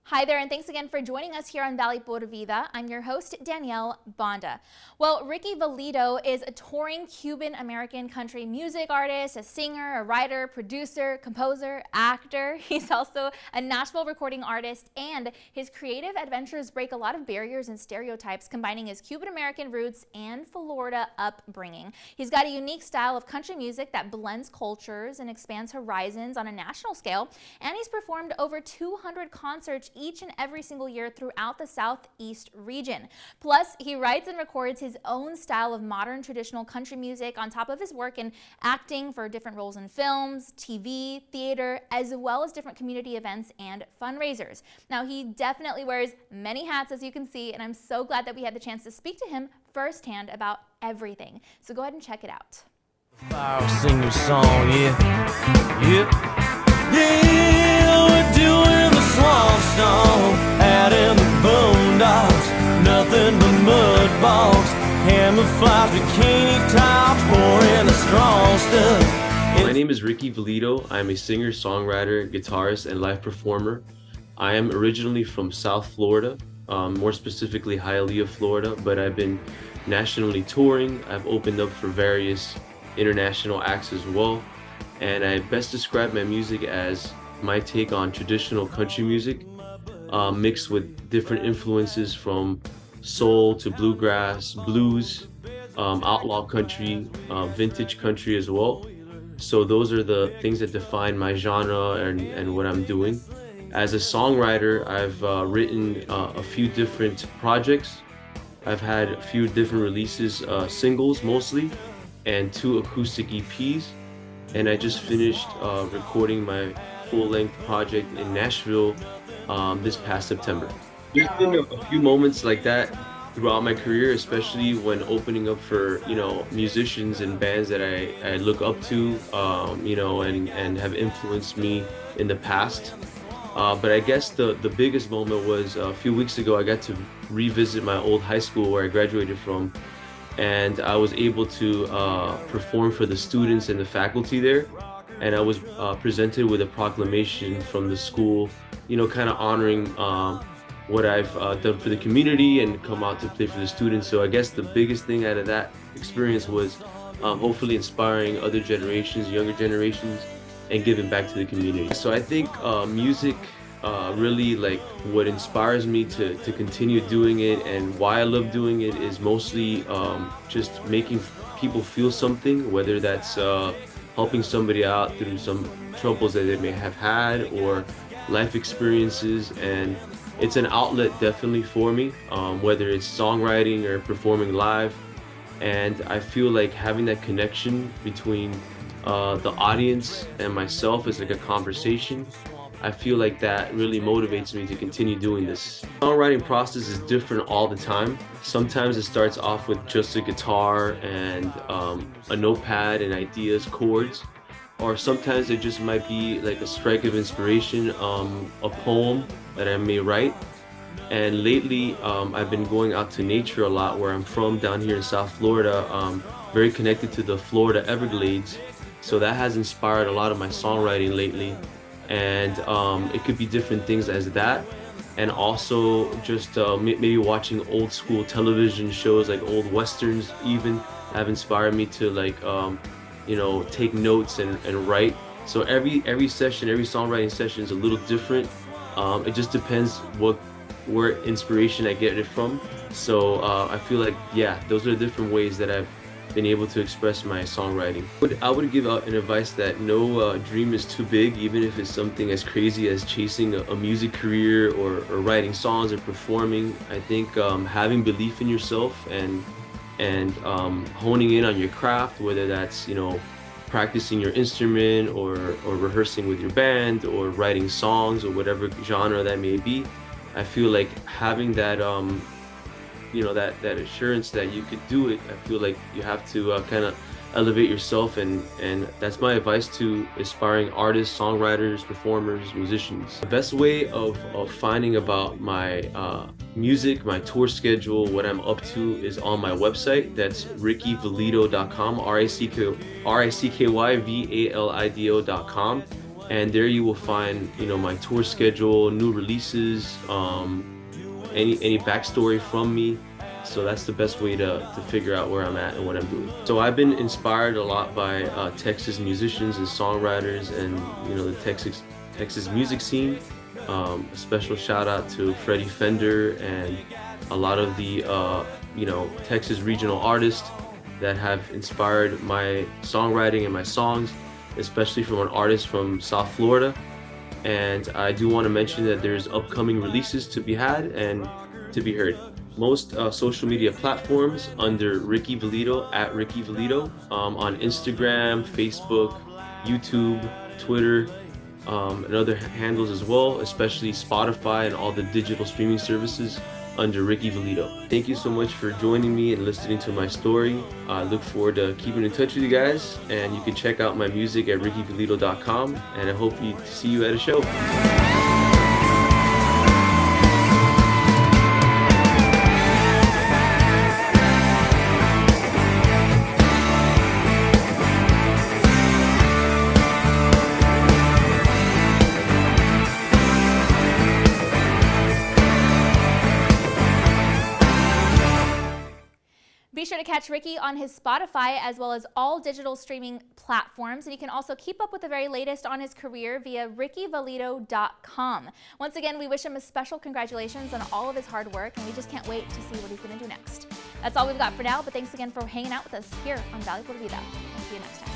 Hi there, and thanks again for joining us here on Vida. I'm your host, Danielle Banda. Well, Ricky Valido is a touring Cuban-American country music artist, a singer, a writer, producer, composer, actor. He's also a Nashville recording artist, and his creative adventures break a lot of barriers and stereotypes, combining his Cuban-American roots and Florida upbringing. He's got a unique style of country music that blends cultures and expands horizons on a national scale, and he's performed over 200 concerts each and every single year throughout the Southeast region. Plus, he writes and records his own style of modern traditional country music on top of his work in acting for different roles in films, TV, theater, as well as different community events and fundraisers. Now, he definitely wears many hats, as you can see, and I'm so glad that we had the chance to speak to him firsthand about everything. So go ahead and check it out. I'll sing your song, we're doing the swamp song out in the boondocks, nothing but mud bogs, camouflage bikini tops, pouring the strong stuff. My name is Ricky Valido. I'm a singer, songwriter, guitarist, and live performer. I am originally from South Florida, more specifically Hialeah, Florida, but I've been nationally touring. I've opened up for various international acts as well, and I best describe my music as my take on traditional country music, mixed with different influences from soul to bluegrass, blues, outlaw country, vintage country as well. So those are the things that define my genre and what I'm doing. As a songwriter, I've written a few different projects. I've had a few different releases, singles mostly, and 2 acoustic EPs. And I just finished recording my full-length project in Nashville this past September. There's been a few moments like that throughout my career, especially when opening up for musicians and bands that I look up to, and have influenced me in the past. But I guess the biggest moment was a few weeks ago. I got to revisit my old high school where I graduated from, and I was able to perform for the students and the faculty there. And I was presented with a proclamation from the school, kind of honoring what I've done for the community and come out to play for the students. So I guess the biggest thing out of that experience was hopefully inspiring other generations, younger generations, and giving back to the community. So I think music really, like, what inspires me to continue doing it and why I love doing it is mostly just making people feel something, whether that's helping somebody out through some troubles that they may have had or life experiences. And it's an outlet definitely for me, whether it's songwriting or performing live. And I feel like having that connection between the audience and myself is like a conversation. I feel like that really motivates me to continue doing this. The songwriting process is different all the time. Sometimes it starts off with just a guitar and a notepad and ideas, chords, or sometimes it just might be like a strike of inspiration, a poem that I may write. And lately, I've been going out to nature a lot where I'm from, down here in South Florida, very connected to the Florida Everglades. So that has inspired a lot of my songwriting lately. And it could be different things as that, and also just maybe watching old school television shows like old westerns even have inspired me to take notes and write. So every session, every songwriting session is a little different. It just depends where inspiration I get it from. So I feel like, those are the different ways that I've been able to express my songwriting. I would give out an advice that no dream is too big, even if it's something as crazy as chasing a music career or writing songs or performing. I think having belief in yourself and honing in on your craft, whether that's practicing your instrument or rehearsing with your band or writing songs or whatever genre that may be. I feel like having that that assurance that you could do it, I feel like you have to kind of elevate yourself, and that's my advice to aspiring artists, songwriters, performers, musicians. The best way of finding about my music, my tour schedule, what I'm up to is on my website. That's rickyvalido.com, RICKYVALIDO.com. and there you will find, my tour schedule, new releases, any backstory from me. So that's the best way to figure out where I'm at and what I'm doing. So I've been inspired a lot by Texas musicians and songwriters, and the Texas music scene. A special shout out to Freddie Fender and a lot of the Texas regional artists that have inspired my songwriting and my songs, especially from an artist from South Florida. And I do want to mention that there's upcoming releases to be had and to be heard. Most social media platforms under Ricky Valido, at Ricky Valido, on Instagram, Facebook, YouTube, Twitter, and other handles as well, especially Spotify and all the digital streaming services under Ricky Valido. Thank you so much for joining me and listening to my story. I look forward to keeping in touch with you guys, and you can check out my music at rickyvalido.com, and I hope to see you at a show. Be sure to catch Ricky on his Spotify as well as all digital streaming platforms. And you can also keep up with the very latest on his career via rickyvalido.com. Once again, we wish him a special congratulations on all of his hard work, and we just can't wait to see what he's going to do next. That's all we've got for now, but thanks again for hanging out with us here on Valley Por Vida. We'll see you next time.